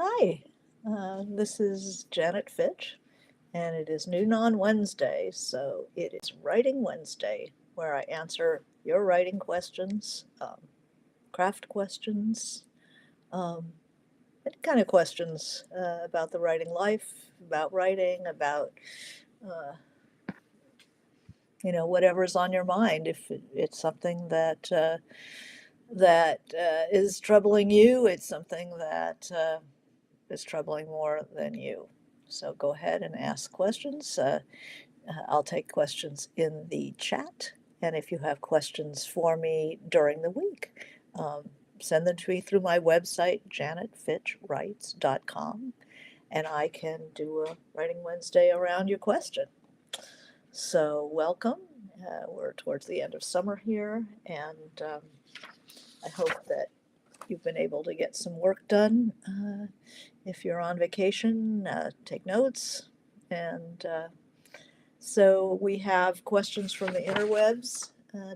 Hi, this is Janet Fitch, and it is noon on Wednesday, so it is Writing Wednesday, where I answer your writing questions, craft questions, um, any kind of questions about the writing life, about writing, about uh, whatever's on your mind. If it's something that is troubling you, it's something that is troubling more than you. So go ahead and ask questions. I'll take questions in the chat. And if you have questions for me during the week, um, send them to me through my website, janetfitchwrites.com, and I can do a Writing Wednesday around your question. So, welcome. We're towards the end of summer here, and I hope that you've been able to get some work done. If you're on vacation, take notes. And so we have questions from the interwebs.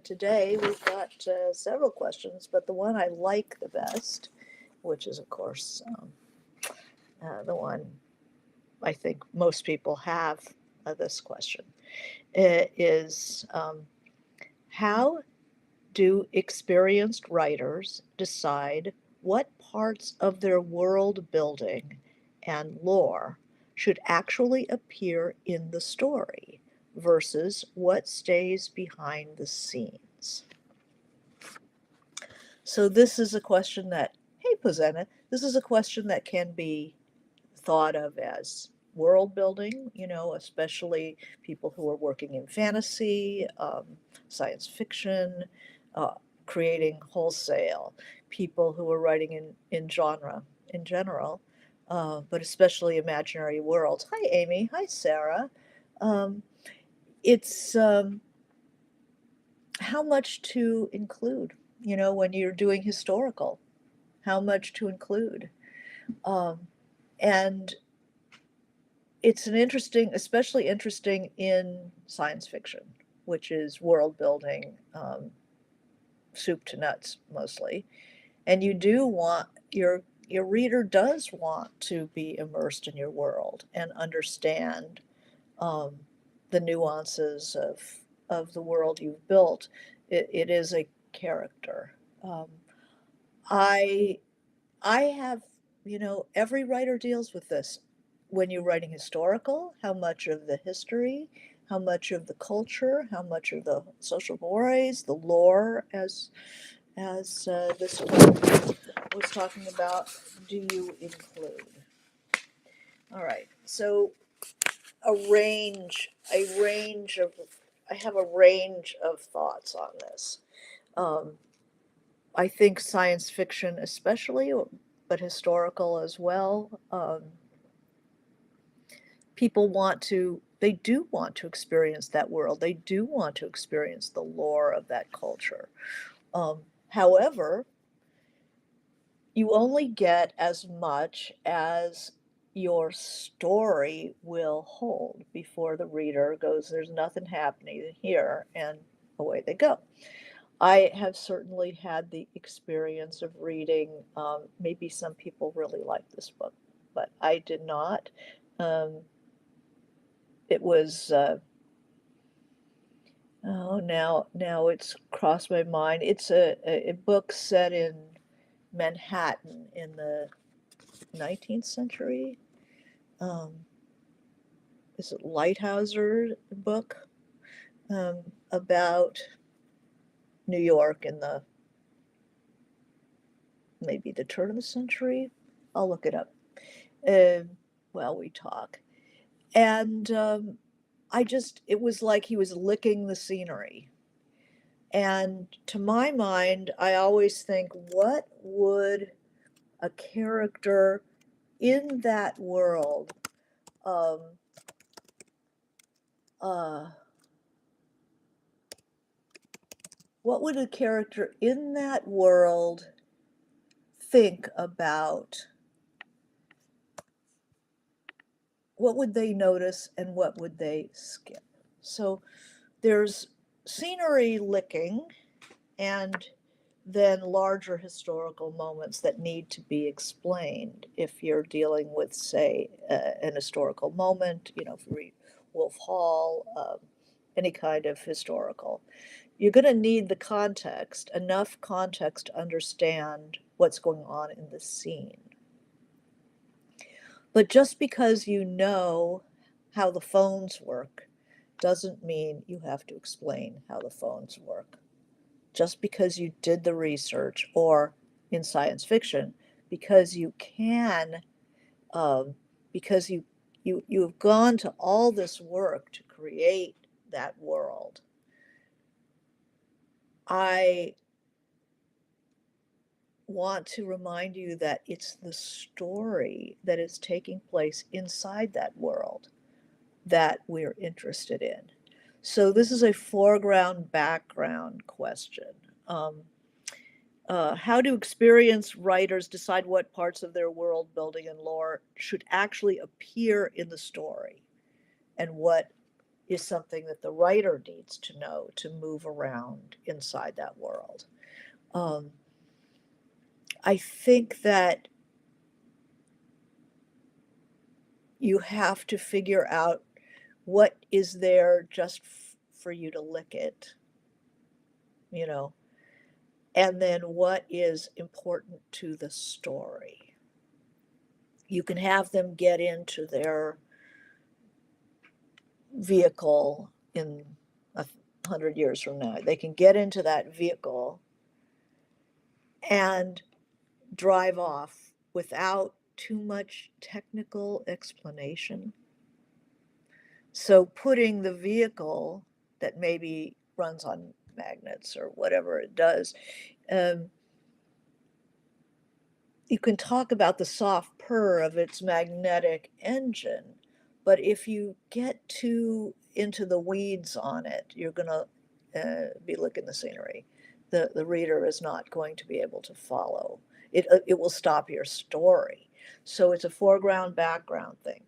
Today we've got several questions, but the one I like the best, which is, of course, the one I think most people have this question, is how do experienced writers decide what parts of their world building and lore should actually appear in the story versus what stays behind the scenes? So, this is a question that, hey, Pozena, this is a question that can be thought of as world building, especially people who are working in fantasy, science fiction, uh, creating wholesale, people who are writing in genre in general, but especially imaginary worlds. Hi, Amy. Hi, Sarah. Um, it's how much to include, when you're doing historical, how much to include. Um, and it's an interesting, especially interesting in science fiction, which is world building, soup to nuts mostly. And you do want your reader does want to be immersed in your world and understand um, the nuances of the world you've built. It is a character. I I have, every writer deals with this. When you're writing historical, how much of the history, how much of the culture, how much of the social mores, the lore, as this one was talking about, do you include? All right, so I have a range of thoughts on this. Um, I think science fiction, especially, but historical as well. People they do want to experience that world. They do want to experience the lore of that culture. However, you only get as much as your story will hold before the reader goes, there's nothing happening here, and away they go. I have certainly had the experience of reading, maybe some people really like this book, but I did not. Um, it was, oh, now it's crossed my mind. It's a book set in Manhattan in the 19th century. Um, is it Lighthouser book, about New York in the maybe the turn of the century? I'll look it up while we talk. And it was like he was licking the scenery. And to my mind, I always think, what would a character in that world, um, uh, what would a character in that world think about? What would they notice and what would they skip? So there's scenery licking, and than larger historical moments that need to be explained. If you're dealing with, say, an historical moment, if you read Wolf Hall, any kind of historical, you're going to need the context, enough context to understand what's going on in the scene. But just because you know how the phones work doesn't mean you have to explain how the phones work. Just because you did the research, or in science fiction, because you can, because you've gone to all this work to create that world. I want to remind you that it's the story that is taking place inside that world that we're interested in. So this is a foreground background question. Um, how do experienced writers decide what parts of their world building and lore should actually appear in the story, and what is something that the writer needs to know to move around inside that world? Um, I think that you have to figure out what is there just for you to lick it, you know, and then what is important to the story. You can have them get into their vehicle in 100 years from now. They can get into that vehicle and drive off without too much technical explanation. So putting the vehicle that maybe runs on magnets or whatever it does, um, you can talk about the soft purr of its magnetic engine, but if you get too into the weeds on it, you're going to be licking the scenery. The reader is not going to be able to follow. It will stop your story. So it's a foreground background thing.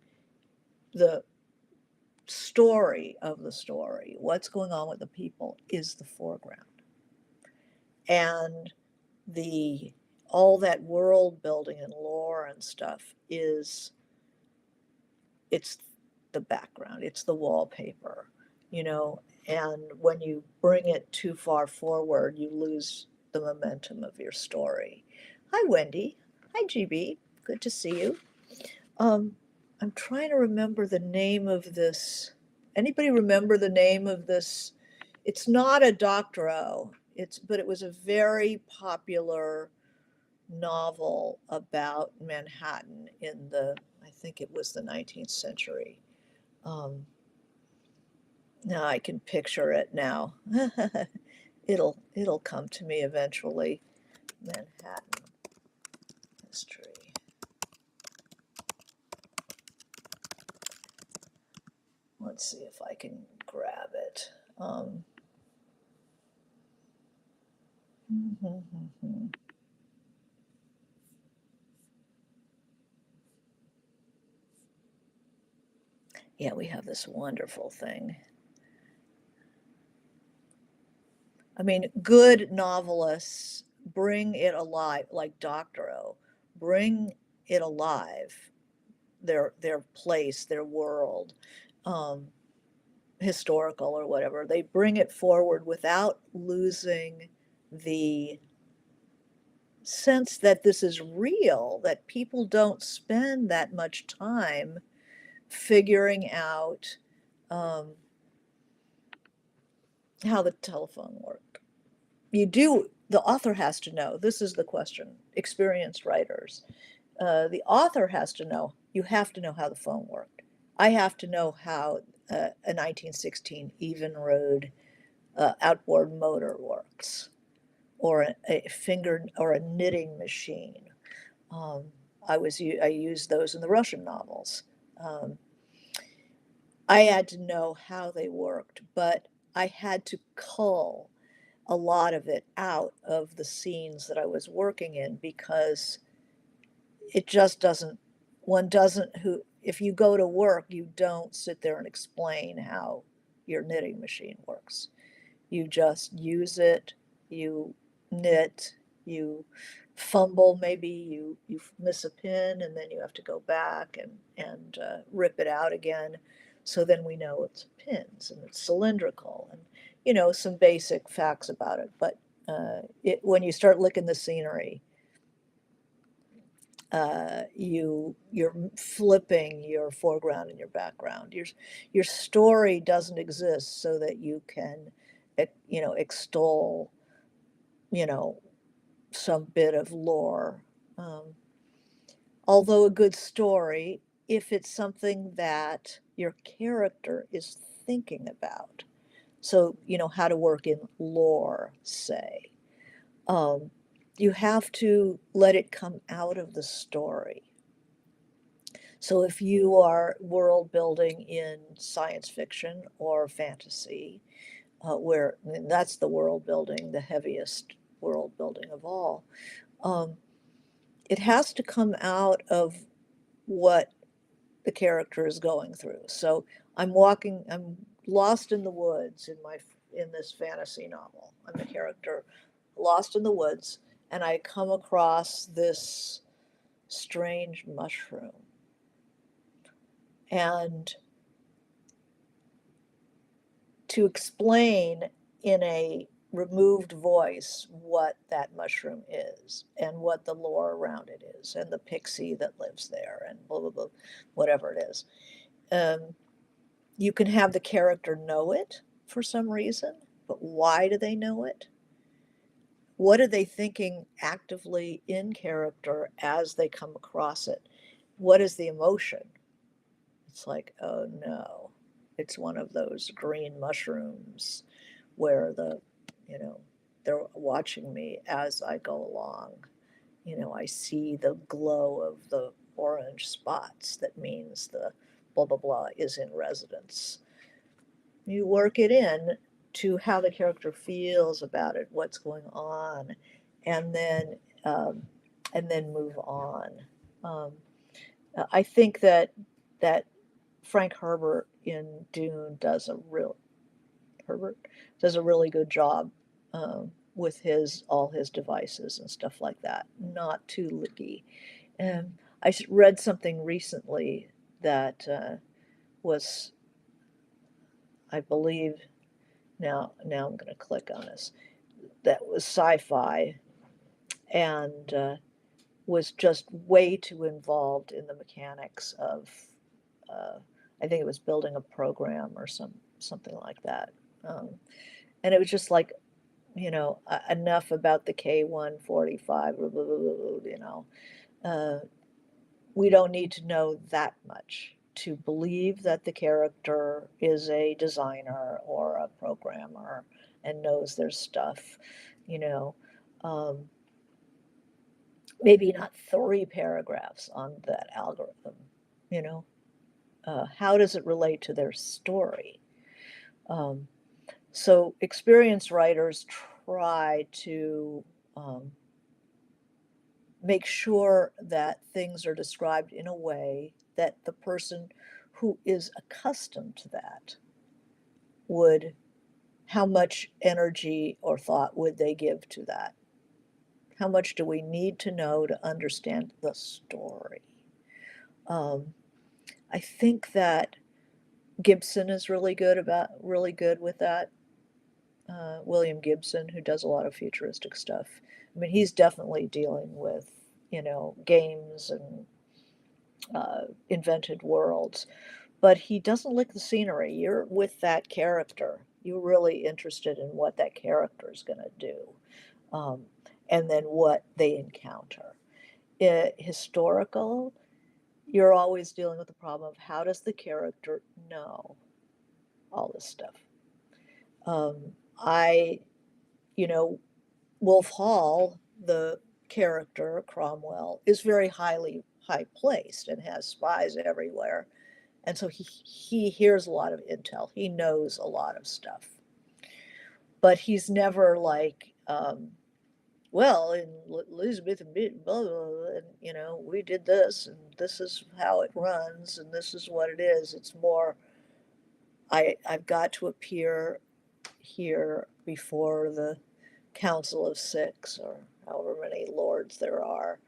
The story of the story, what's going on with the people, is the foreground. And the all that world building and lore and stuff it's the background, it's the wallpaper, and when you bring it too far forward, you lose the momentum of your story. Hi, Wendy. Hi, GB. Good to see you. um, I'm trying to remember the name of this. Anybody remember the name of this? It's not a doctoro, but it was a very popular novel about Manhattan in I think it was the 19th century. Um, Now I can picture it now. It'll come to me eventually. Manhattan history. Let's see if I can grab it. Yeah, we have this wonderful thing. I mean, good novelists bring it alive, like Doctorow, bring it alive, their place, their world, um, historical or whatever. They bring it forward without losing the sense that this is real, that people don't spend that much time figuring out um, how the telephone worked. The author has to know. This is the question. Experienced writers. The author has to know. You have to know how the phone worked. I have to know how a 1916 Evinrude outboard motor works, or a finger or a knitting machine. Um, I used those in the Russian novels. Um, I had to know how they worked, but I had to cull a lot of it out of the scenes that I was working in, because it just doesn't, one doesn't, if you go to work, you don't sit there and explain how your knitting machine works. You just use it, you knit, you fumble, maybe you miss a pin, and then you have to go back and rip it out again. So then we know it's pins and it's cylindrical, and some basic facts about it. But when you start licking the scenery, you're flipping your foreground and your background. Your story doesn't exist so that you can extol you know some bit of lore. Um, Although a good story, if it's something that your character is thinking about, so how to work in lore, say, um, you have to let it come out of the story. So if you are world building in science fiction or fantasy, where and that's the world building, the heaviest world building of all, um, it has to come out of what the character is going through. So I'm lost in the woods in this fantasy novel. I'm the character lost in the woods, and I come across this strange mushroom. And to explain in a removed voice what that mushroom is and what the lore around it is and the pixie that lives there and blah, blah, blah, whatever it is. Um, you can have the character know it for some reason, but why do they know it? What are they thinking actively in character as they come across it? What is the emotion? It's like, oh no, it's one of those green mushrooms where you know, they're watching me as I go along. I see the glow of the orange spots. That means the blah, blah, blah is in residence. You work it in to how the character feels about it, what's going on, and then um, move on. Um, I think that Frank Herbert in Dune Herbert does a really good job with his all his devices and stuff like that. Not too licky. And I read something recently that was, I believe, now I'm going to click on this. That was sci-fi and was just way too involved in the mechanics of. Uh, I think it was building a program or something like that. Um, and it was just like enough about the K145, uh, we don't need to know that much to believe that the character is a designer or a programmer and knows their stuff, you know. Um, Maybe not 3 paragraphs on that algorithm, you know. How does it relate to their story? Um, so experienced writers try to um, make sure that things are described in a way that the person who is accustomed to that would, how much energy or thought would they give to that? How much do we need to know to understand the story? Um, I think that Gibson is really good with that. William Gibson, who does a lot of futuristic stuff. I mean, he's definitely dealing with games and invented worlds, but he doesn't lick the scenery. You're with that character. You're really interested in what that character is going to do, um, and then what they encounter. Historical, you're always dealing with the problem of how does the character know all this stuff. I, you know, Wolf Hall, the character Cromwell, is very high placed and has spies everywhere, and so he hears a lot of intel. He knows a lot of stuff, but he's never like, well, in Elizabeth and blah, blah, blah, and we did this, and this is how it runs, and this is what it is. It's more, I've got to appear here before the council of six or however many lords there are,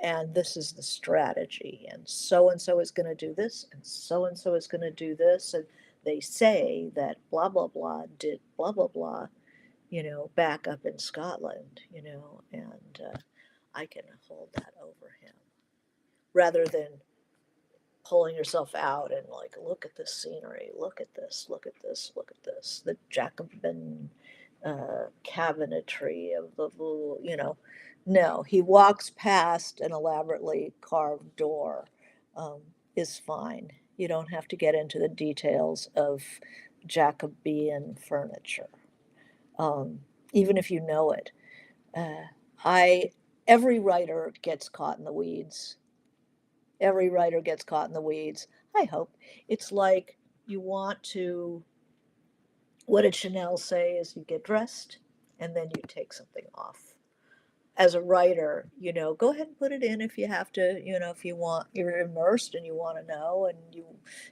and this is the strategy, and so is going to do this, and so is going to do this, and they say that blah blah blah did blah blah blah, back up in Scotland, and I can hold that over him rather than pulling yourself out and like, look at this scenery, look at this, look at this, look at this, the Jacobin cabinetry of the, no, he walks past an elaborately carved door, um, is fine. You don't have to get into the details of Jacobean furniture, um, even if you know it. Uh, I every writer gets caught in the weeds. Every writer gets caught in the weeds. I hope it's like you want to. What did Chanel say? Is you get dressed and then you take something off. As a writer, go ahead and put it in if you have to, if you want, you're immersed and you want to know, and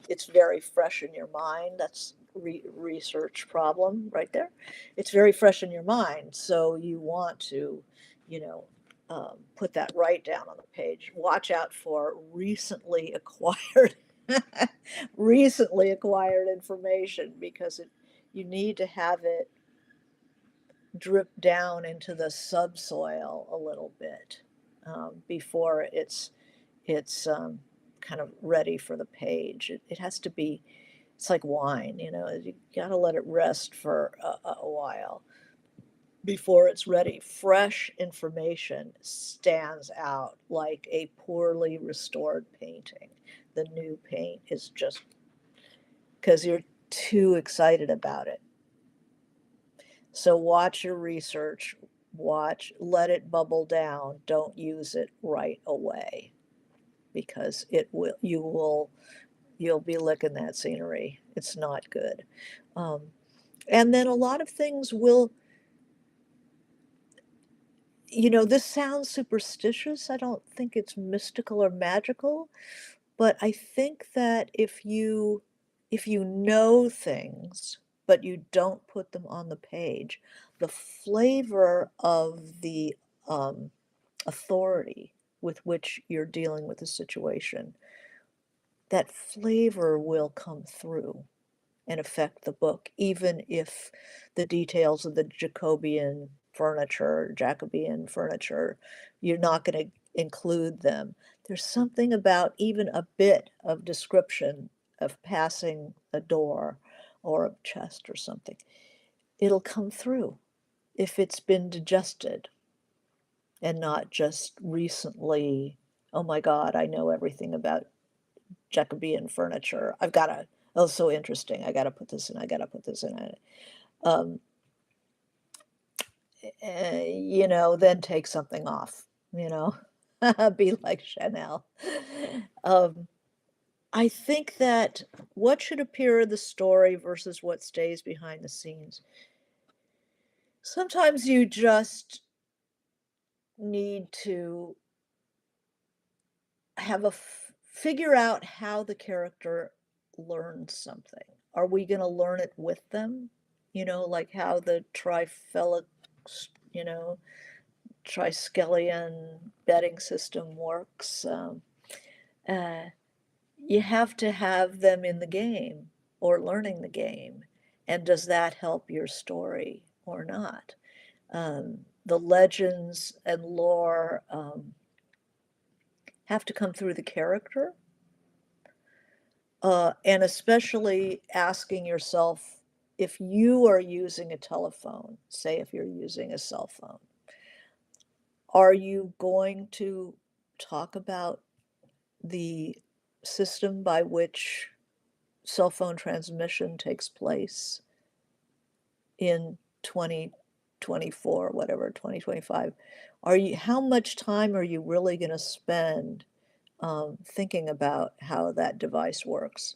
it's very fresh in your mind. That's research problem right there. It's very fresh in your mind, so you want to, you know, put that right down on the page. Watch out for recently acquired, recently acquired information because you need to have it drip down into the subsoil a little bit before it's kind of ready for the page. It has to be. It's like wine, you got to let it rest for a while before it's ready. Fresh information stands out like a poorly restored painting. The new paint is just because you're too excited about it. So watch your research, let it bubble down. Don't use it right away because you'll be licking that scenery. It's not good. Um, and then a lot of things will, this sounds superstitious. I don't think it's mystical or magical, but I think that if you know things, but you don't put them on the page, the flavor of the authority with which you're dealing with the situation, that flavor will come through and affect the book, even if the details of the Jacobean furniture, you're not going to include them. There's something about even a bit of description of passing a door or a chest or something. It'll come through if it's been digested and not just recently, oh my God, I know everything about Jacobean furniture. Oh, so interesting. I got to put this in. I got to put this in. Um, then take something off, be like Chanel. Um, I think that what should appear in the story versus what stays behind the scenes. Sometimes you just need to figure out how the character learned something. Are we going to learn it with them? Like how the you know, triskelion betting system works. Uh, you have to have them in the game or learning the game. And does that help your story or not? The legends and lore have to come through the character. And especially asking yourself if you are using a telephone, say if you're using a cell phone, are you going to talk about the system by which cell phone transmission takes place in 2024, whatever, 2025? How much time are you really going to spend thinking about how that device works?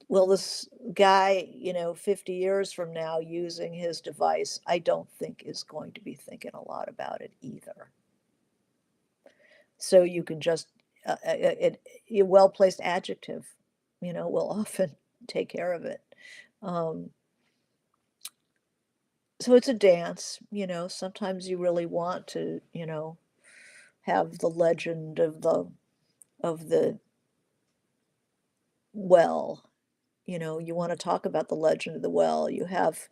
Will this guy, 50 years from now using his device, I don't think is going to be thinking a lot about it either. So you can just, a well-placed adjective, will often take care of it. Um, So it's a dance, sometimes you really want to, have the legend of the well. You want to talk about the legend of the well. You have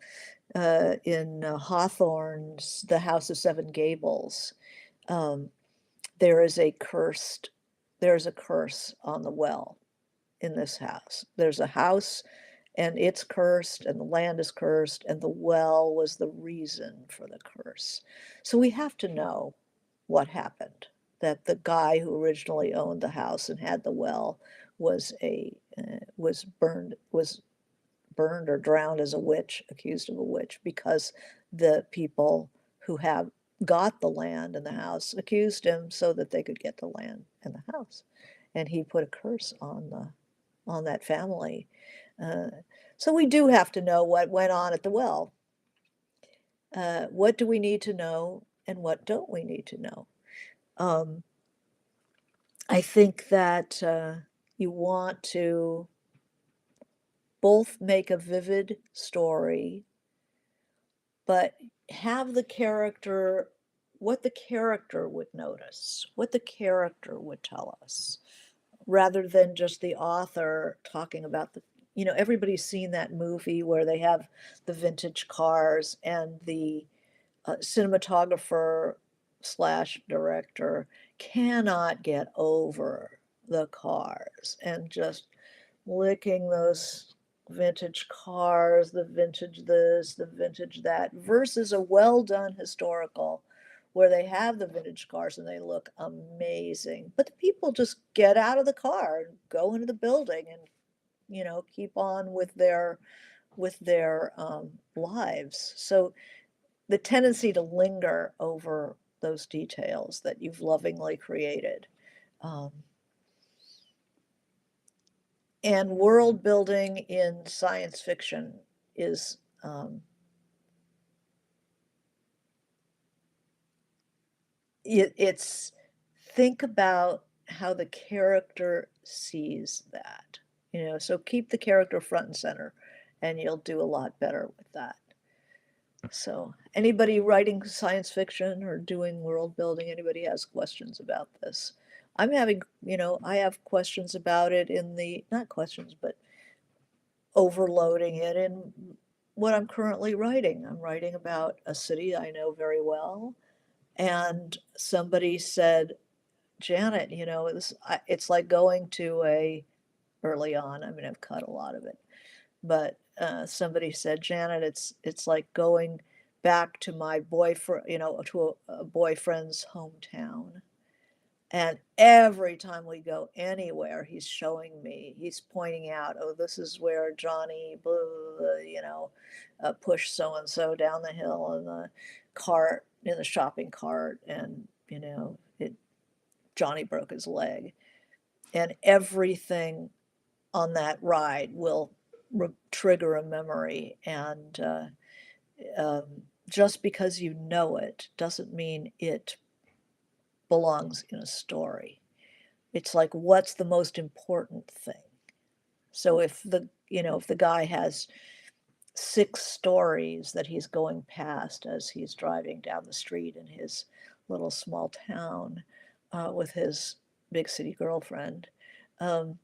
in Hawthorne's The House of Seven Gables, um, there is a cursed, there's a curse on the well in this house. There's a house and it's cursed and the land is cursed and the well was the reason for the curse. So we have to know what happened, that the guy who originally owned the house and had the well was burned or drowned as a witch, accused of a witch, because the people who have got the land and the house accused him so that they could get the land and the house. And he put a curse on that family. Uh, so we do have to know what went on at the well. What do we need to know and what don't we need to know? Um, I think that you want to both make a vivid story, but have the character, what the character would notice, what the character would tell us, rather than just the author talking about everybody's seen that movie where they have the vintage cars and the cinematographer slash director cannot get over the cars and just licking those vintage cars, the vintage this, the vintage that, versus a well done historical where they have the vintage cars and they look amazing. But the people just get out of the car and go into the building and keep on with their lives. So the tendency to linger over those details that you've lovingly created. Um, and world building in science fiction is it's think about how the character sees that, so keep the character front and center and you'll do a lot better with that. So anybody writing science fiction or doing world building, anybody has questions about this? I'm having, I have questions about it not questions, but overloading it in what I'm currently writing. I'm writing about a city I know very well. And somebody said, Janet, it's like going to early on, I mean, I've cut a lot of it, but somebody said, Janet, it's like going back to my boyfriend, to a boyfriend's hometown. And every time we go anywhere, he's pointing out, oh, this is where Johnny, pushed so and so down the hill in the shopping cart, and Johnny broke his leg. And everything on that ride will trigger a memory. And just because you know it doesn't mean it belongs in a story. It's like, what's the most important thing? So if the guy has 6 stories that he's going past as he's driving down the street in his little small town with his big city girlfriend, um,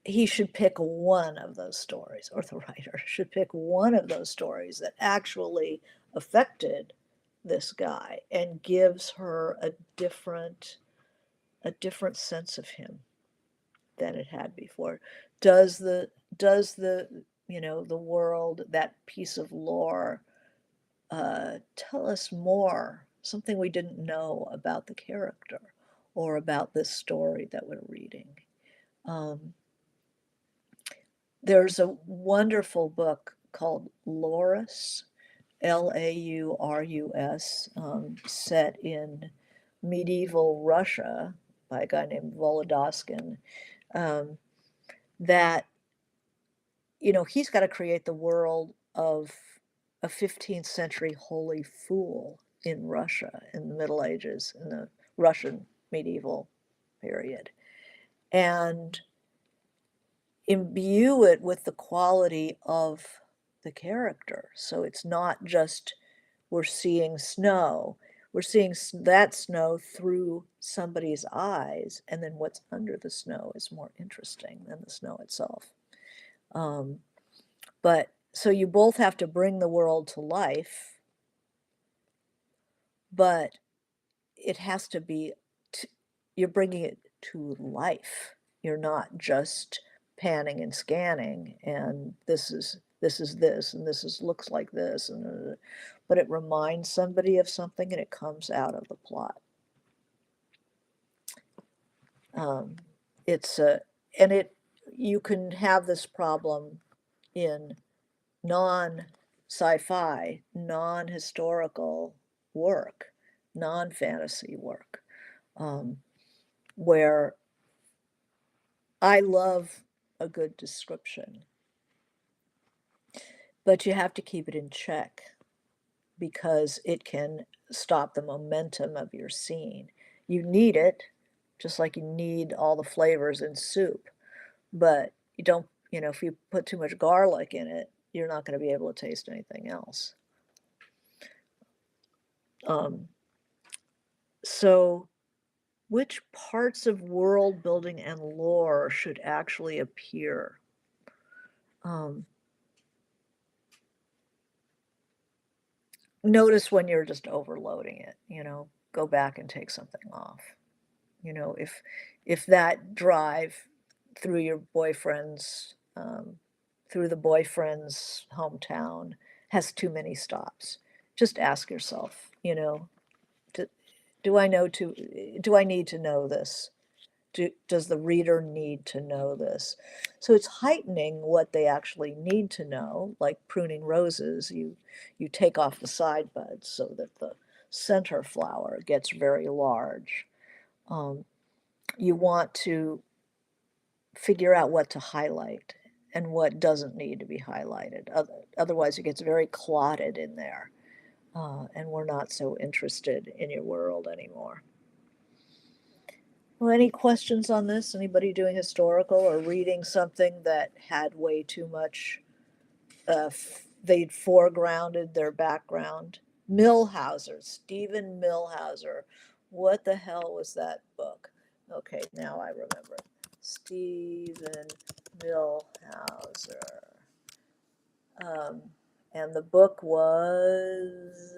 he should pick one of those stories, or the writer should pick one of those stories that actually affected this guy and gives her a different sense of him than it had before. Does the world, that piece of lore, tell us more, something we didn't know about the character or about this story that we're reading? Um, there's a wonderful book called Laurus, Laurus, set in medieval Russia by a guy named Volodoskin, um, that he's got to create the world of a 15th century holy fool in Russia in the Middle Ages, in the Russian medieval period, and imbue it with the quality of the character. So it's not just we're seeing snow. We're seeing that snow through somebody's eyes, and then what's under the snow is more interesting than the snow itself. Um, but so you both have to bring the world to life, but it has to be, you're bringing it to life. You're not just panning and scanning, and this, and this is looks like this, and but it reminds somebody of something, and it comes out of the plot. Um, it's a, and it, you can have this problem in non-sci-fi, non-historical work, non-fantasy work, where I love a good description, but you have to keep it in check because it can stop the momentum of your scene. You need it, just like you need all the flavors in soup, but you don't, if you put too much garlic in it, you're not going to be able to taste anything else. So, which parts of world building and lore should actually appear? Notice when you're just overloading it, go back and take something off. If that drive through your boyfriend's, through the boyfriend's hometown has too many stops, just ask yourself, do, do I know to, do I need to know this? Does the reader need to know this? So it's heightening what they actually need to know, like pruning roses. You take off the side buds so that the center flower gets very large. You want to figure out what to highlight and what doesn't need to be highlighted. Otherwise, it gets very clotted in there, and we're not so interested in your world anymore. Well, any questions on this? Anybody doing historical or reading something that had way too much, they'd foregrounded their background? Millhauser, Stephen Millhauser. What the hell was that book? Okay, now I remember it. Stephen Millhauser. And the book was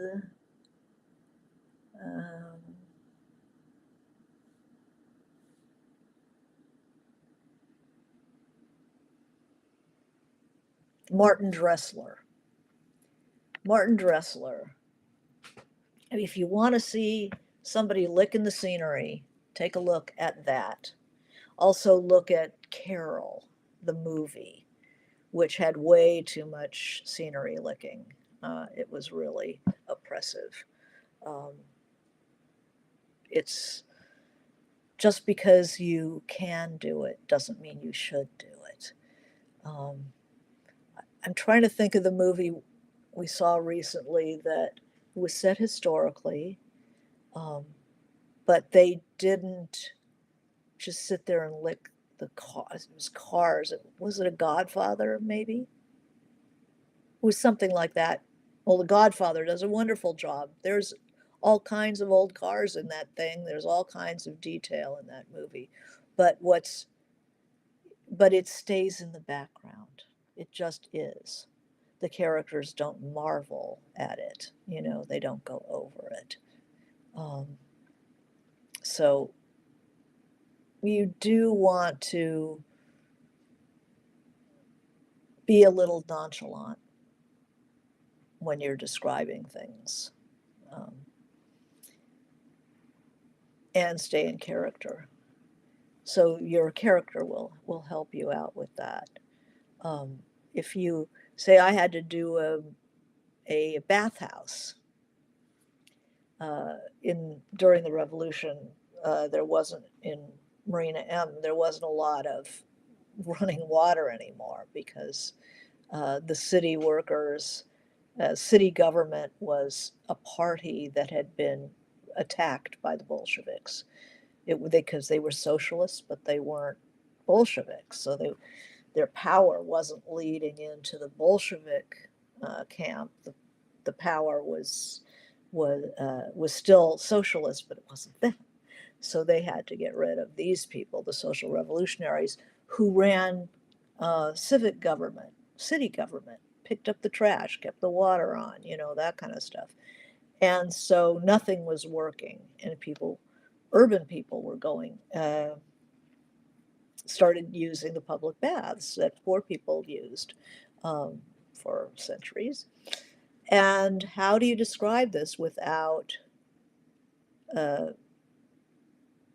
Martin Dressler. Martin Dressler. And if you want to see somebody licking the scenery, take a look at that. Also look at Carol, the movie, which had way too much scenery licking. It was really oppressive. It's just because you can do it doesn't mean you should do it. I'm trying to think of the movie we saw recently that was set historically, but they didn't just sit there and lick the cars. It was cars. Was it a Godfather, maybe? It was something like that. Well, the Godfather does a wonderful job. There's all kinds of old cars in that thing. There's all kinds of detail in that movie. But it stays in the background. It just is. The characters don't marvel at it, they don't go over it. So you do want to be a little nonchalant when you're describing things, and stay in character. So your character will help you out with that. If you say I had to do a bathhouse during the Revolution, there wasn't in Marina M. There wasn't a lot of running water anymore because the city workers, city government was a party that had been attacked by the Bolsheviks. Because they were socialists, but they weren't Bolsheviks, so their power wasn't leading into the Bolshevik camp, the power was still socialist, but it wasn't them. So they had to get rid of these people, the social revolutionaries, who ran civic government, city government, picked up the trash, kept the water on, that kind of stuff. And so nothing was working, and urban people were started using the public baths that poor people used um, for centuries. And how do you describe this without, uh,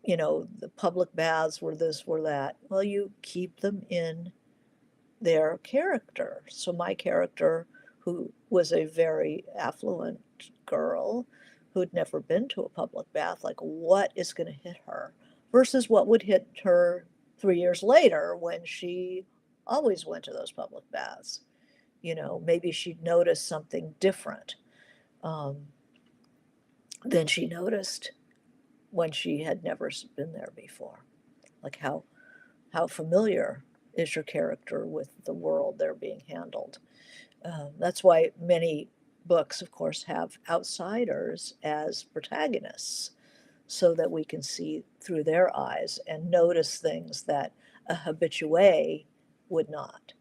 the public baths were this, were that? Well, you keep them in their character. So my character, who was a very affluent girl who'd never been to a public bath, like what is going to hit her versus what would hit her 3 years later when she always went to those public baths. Maybe she'd notice something different um, than she noticed when she had never been there before. Like how familiar is your character with the world they're being handled? That's why many books, of course, have outsiders as protagonists so that we can see through their eyes and notice things that a habitué would not.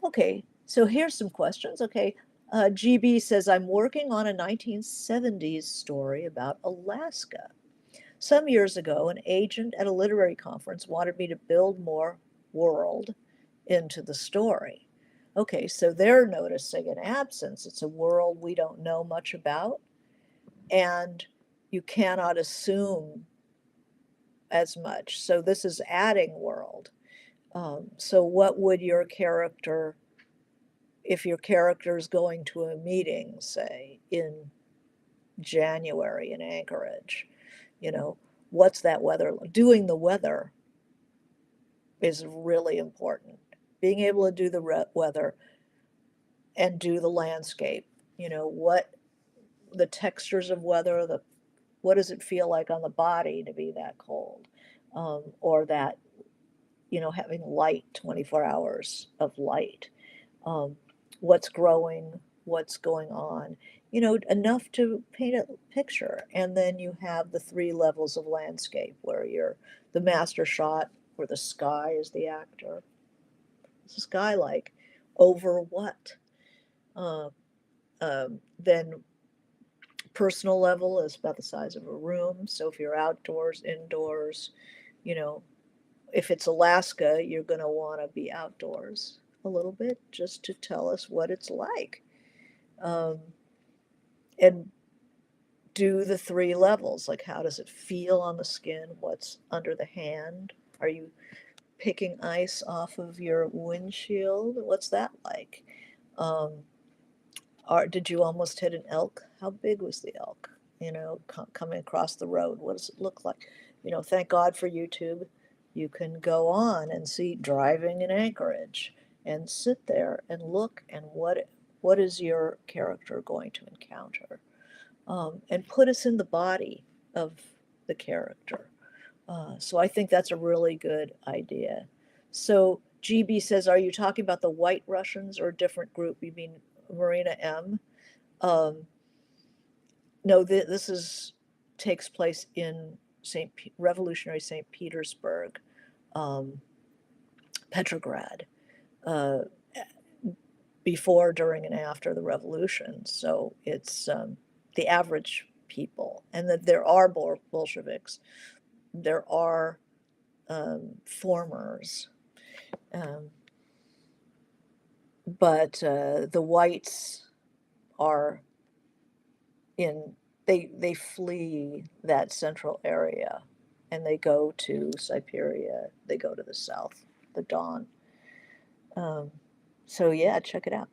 Okay, so here's some questions. Okay, GB says, I'm working on a 1970s story about Alaska. Some years ago, an agent at a literary conference wanted me to build more world into the story. Okay, so they're noticing an absence. It's a world we don't know much about, and you cannot assume as much. So this is adding world. So what would your character, if your character is going to a meeting, say, in January in Anchorage, what's that weather? Doing the weather is really important. Being able to do the weather and do the landscape, what the textures of weather, what does it feel like on the body to be that cold, or that, having light, 24 hours of light, um, what's growing, what's going on, enough to paint a picture. And then you have the 3 levels of landscape where you're the master shot, where the sky is the actor. What's the sky like? Over what? Uh, then personal level is about the size of a room. So if you're outdoors, indoors, you know, if it's Alaska, you're going to want to be outdoors a little bit just to tell us what it's like. Um, and do the 3 levels. Like, how does it feel on the skin? What's under the hand? Are you picking ice off of your windshield? What's that like? Um, did you almost hit an elk? How big was the elk? Coming across the road. What does it look like? Thank God for YouTube. You can go on and see driving in Anchorage and sit there and look, and what is your character going to encounter? And put us in the body of the character. So I think that's a really good idea. So GB says, are you talking about the White Russians or a different group? You mean Marina M? Um, no, this takes place in Revolutionary St. Petersburg, um, Petrograd, uh, before, during, and after the revolution. So it's the average people, and that there are Bolsheviks, there are formers, um, but the whites are in, they flee that central area, and they go to Siberia, they go to the south, the Don. Um, so yeah, check it out.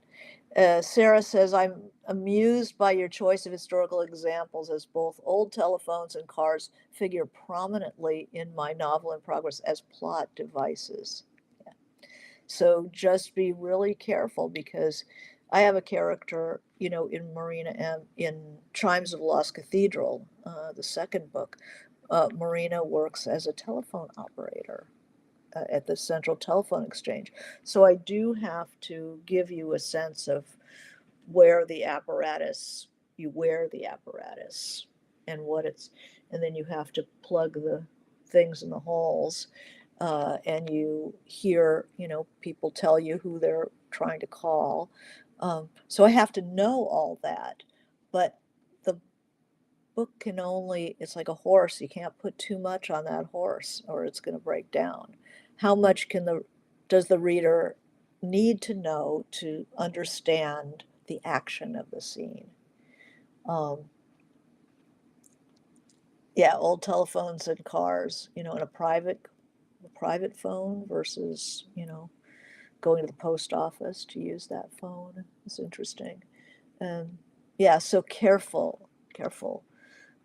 Sarah says, I'm amused by your choice of historical examples, as both old telephones and cars figure prominently in my novel in progress as plot devices. Yeah. So just be really careful, because I have a character, in Marina M, in Chimes of the Lost Cathedral, the second book. Marina works as a telephone operator at the Central Telephone Exchange. So I do have to give you a sense of wear the apparatus, you wear the apparatus and what it's, and then you have to plug the things in the holes, and you hear, people tell you who they're trying to call. So I have to know all that, but the book can only, it's like a horse, you can't put too much on that horse or it's going to break down. How much does the reader need to know to understand the action of the scene? Um, yeah, old telephones and cars, in a private phone versus, going to the post office to use that phone is interesting. And yeah, so careful, careful.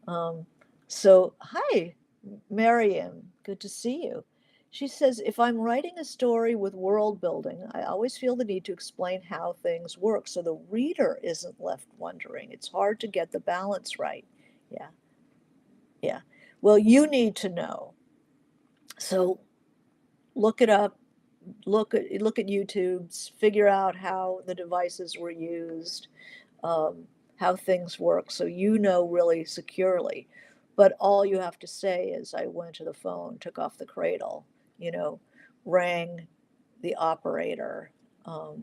Um, so, hi, Mariam, good to see you. She says, if I'm writing a story with world building, I always feel the need to explain how things work so the reader isn't left wondering. It's hard to get the balance right. Yeah, yeah. Well, you need to know. So look it up, look at YouTube's, figure out how the devices were used, um, how things work, so you know really securely. But all you have to say is, I went to the phone, took off the cradle, you know, rang the operator, um,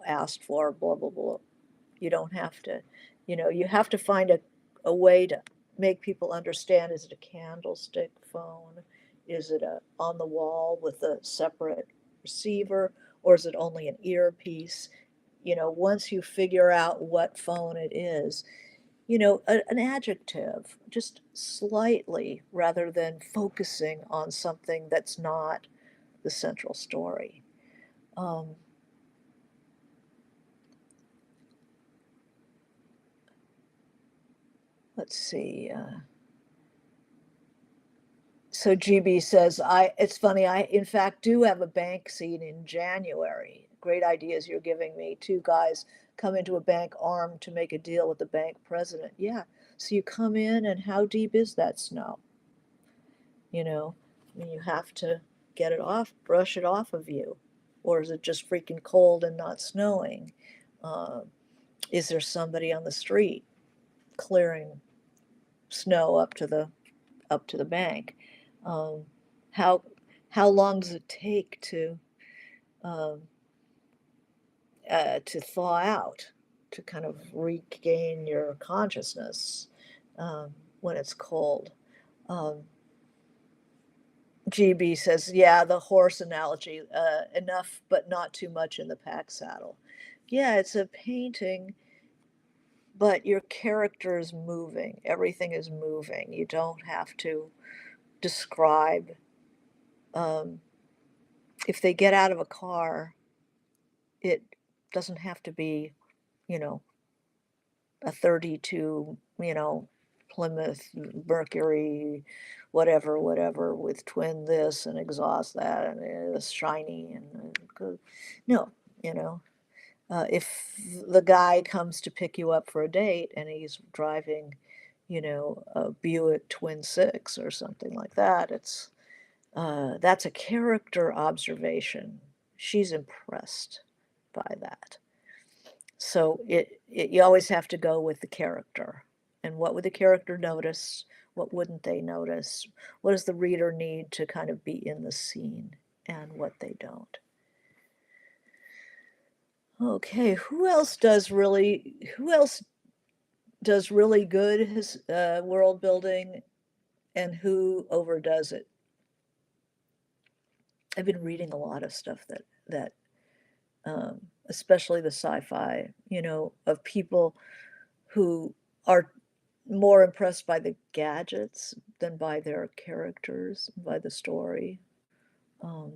asked for blah, blah, blah. You don't have to, you have to find a way to make people understand. Is it a candlestick phone? Is it on the wall with a separate receiver? Or is it only an earpiece? Once you figure out what phone it is, an adjective, just slightly, rather than focusing on something that's not the central story. Um, let's see. So GB says, it's funny, I in fact do have a bank scene in January. Great ideas you're giving me. Two guys come into a bank armed to make a deal with the bank president. Yeah. So you come in, and how deep is that snow? I mean, you have to get it off, brush it off of you. Or is it just freaking cold and not snowing? Uh, is there somebody on the street clearing snow up to the bank? Um, how how long does it take um, to thaw out, to kind of regain your consciousness when it's cold? Um, GB says, yeah, the horse analogy, enough but not too much in the pack saddle. Yeah, it's a painting, but your character is moving. Everything is moving. You don't have to describe. Um, if they get out of a car, it doesn't have to be, you know, a 32, Plymouth Mercury, whatever, whatever, with twin this and exhaust that, and it's shiny and good. No, you know, if the guy comes to pick you up for a date and he's driving, a Buick Twin Six or something like that, that's a character observation. She's impressed by that. So you always have to go with the character. And what would the character notice? What wouldn't they notice? What does the reader need to kind of be in the scene, and what they don't? Okay, who else does really good world building, and who overdoes it? I've been reading a lot of stuff that especially the sci-fi, of people who are more impressed by the gadgets than by their characters, by the story. Um,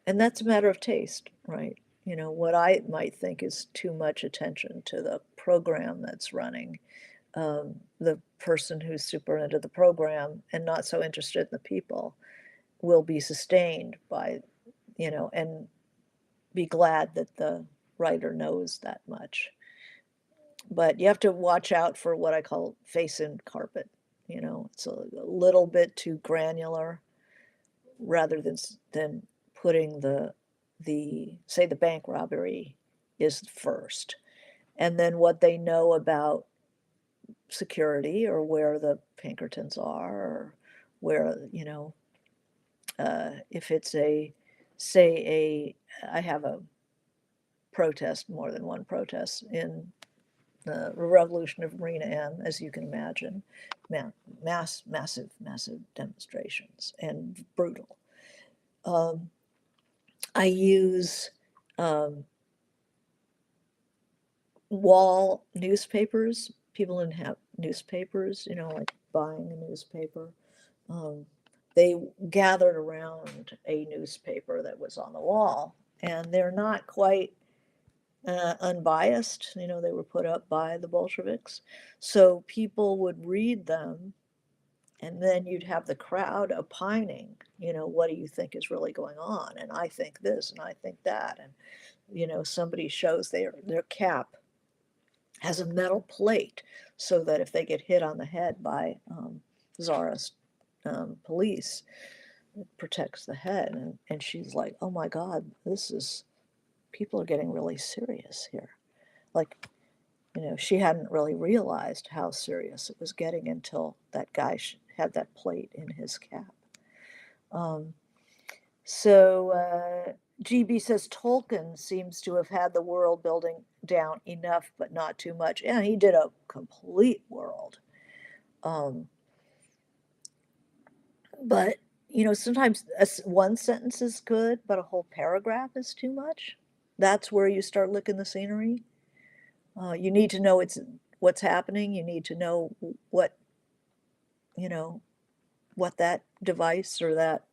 and that's a matter of taste, right? What I might think is too much attention to the program that's running. The person who's super into the program and not so interested in the people will be sustained by, and be glad that the writer knows that much. But you have to watch out for what I call face in carpet. It's a little bit too granular, rather than putting the say the bank robbery is first. And then what they know about security, or where the Pinkertons are, or where, if it's I have a protest, more than one protest in the revolution of Marina M, as you can imagine, massive demonstrations, and brutal. I use wall newspapers. People didn't have newspapers, like buying a newspaper. Um, they gathered around a newspaper that was on the wall, and they're not quite unbiased. They were put up by the Bolsheviks. So people would read them, and then you'd have the crowd opining, what do you think is really going on? And I think this, and I think that. And, somebody shows their cap has a metal plate so that if they get hit on the head by czarist police, it protects the head. And she's like, oh my God, people are getting really serious here. Like, she hadn't really realized how serious it was getting until that guy had that plate in his cap. So GB says Tolkien seems to have had the world building down enough, but not too much. Yeah, he did a complete world. But, sometimes one sentence is good, but a whole paragraph is too much. That's where you start licking the scenery. You need to know what's happening. You need to know what, what that device, or that,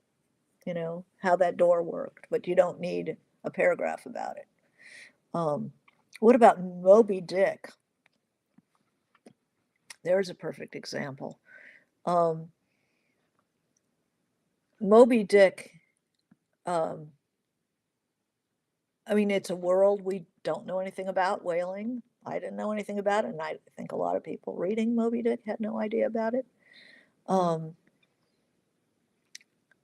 how that door worked, but you don't need a paragraph about it. What about Moby Dick? There's a perfect example. Moby Dick, it's a world we don't know anything about, whaling. I didn't know anything about it, and I think a lot of people reading Moby Dick had no idea about it.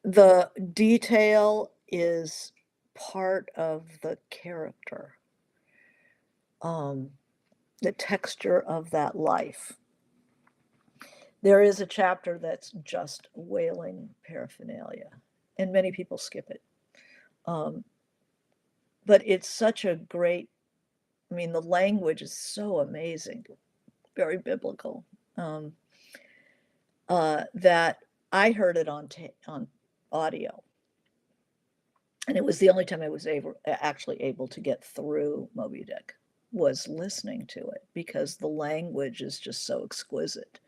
The detail is part of the character, the texture of that life. There is a chapter that's just whaling paraphernalia, and many people skip it. But it's such a great, the language is so amazing, very biblical, that I heard it on audio. And it was the only time I was actually able to get through Moby Dick, was listening to it, because the language is just so exquisite.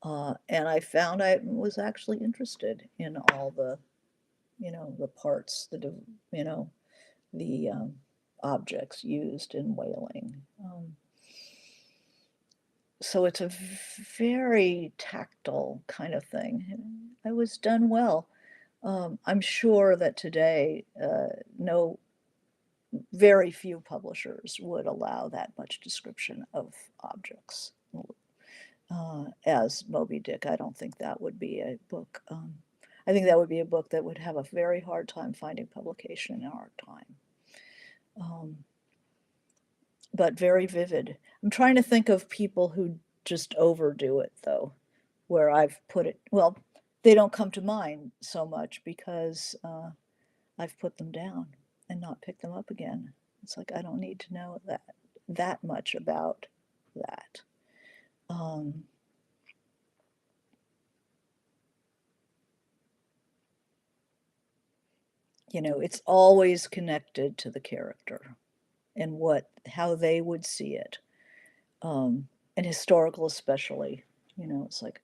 And I found I was actually interested in all the, the parts, the objects used in whaling. So it's a very tactile kind of thing. It was done well. I'm sure that today, very few publishers would allow that much description of objects. As Moby Dick, I don't think that would be a book. I think that would be a book that would have a very hard time finding publication in our time. But very vivid. I'm trying to think of people who just overdo it, though, where I've put it, well, they don't come to mind so much because I've put them down and not picked them up again. It's like, I don't need to know that much about that. It's always connected to the character and how they would see it. And historical especially, it's like,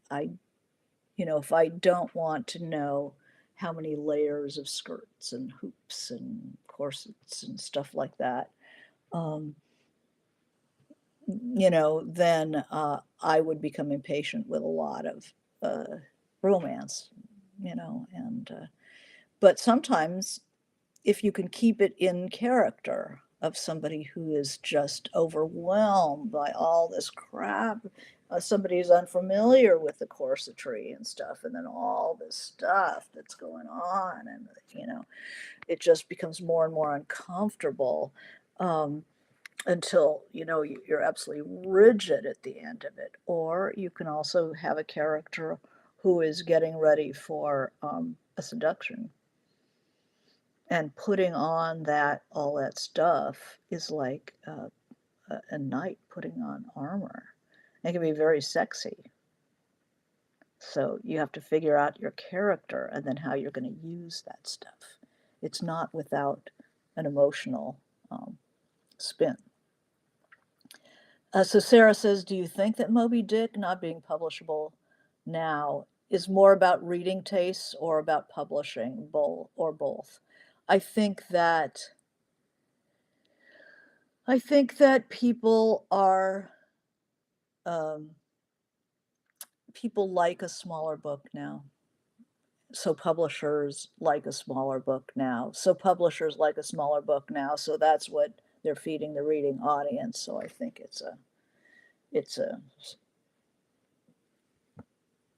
if I don't want to know how many layers of skirts and hoops and corsets and stuff like that, then I would become impatient with a lot of romance, but sometimes if you can keep it in character of somebody who is just overwhelmed by all this crap, somebody who's unfamiliar with the corsetry and stuff, and then all this stuff that's going on, and it just becomes more and more uncomfortable. until, you're absolutely rigid at the end of it. Or you can also have a character who is getting ready for a seduction. And putting on all that stuff is like a knight putting on armor. It can be very sexy. So you have to figure out your character and then how you're going to use that stuff. It's not without an emotional spin. So Sarah says, do you think that Moby Dick not being publishable now is more about reading tastes or about publishing, both? I think that people are people like a smaller book now. So publishers like a smaller book now. So publishers like a smaller book now. So that's what they're feeding the reading audience. So I think it's a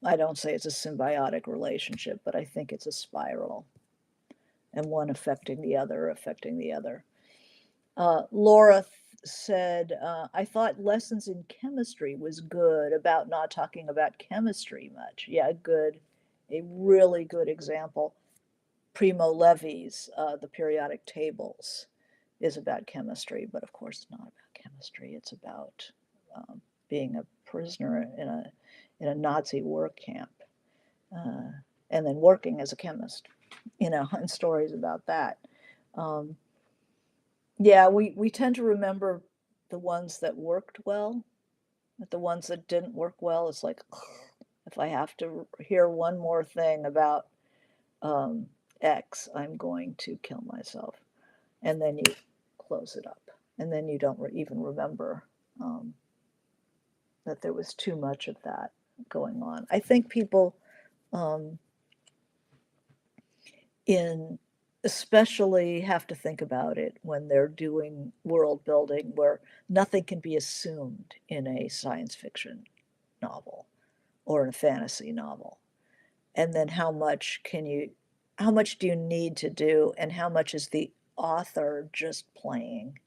I don't say it's a symbiotic relationship, but I think it's a spiral, and one affecting the other, affecting the other. Laura said, I thought lessons in chemistry was good about not talking about chemistry much. Yeah, good. A really good example. Primo Levi's The Periodic Tables is about chemistry, but of course it's not about chemistry. It's about being a prisoner in a Nazi work camp, and then working as a chemist, and stories about that. Yeah, we tend to remember the ones that worked well, but the ones that didn't work well, it's like, if I have to hear one more thing about X, I'm going to kill myself. And then you close it up. And then you don't even remember that there was too much of that going on. I think people especially have to think about it when they're doing world building, where nothing can be assumed in a science fiction novel or in a fantasy novel. And then how much do you need to do, and how much is the author just playing?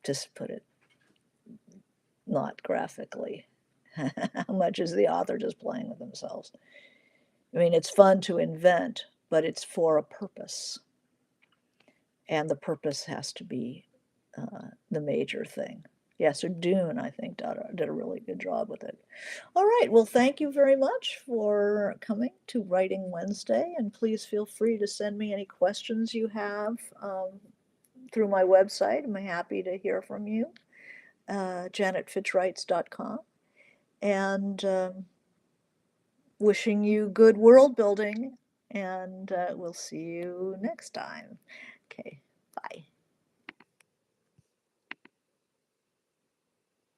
Just put it not graphically. How much is the author just playing with themselves? I mean, it's fun to invent, but it's for a purpose. And the purpose has to be the major thing. Yeah, so Dune, I think, did a really good job with it. All right, well, thank you very much for coming to Writing Wednesday, and please feel free to send me any questions you have through my website. I'm happy to hear from you, janetfitchwrites.com, and wishing you good world building, and we'll see you next time. Okay.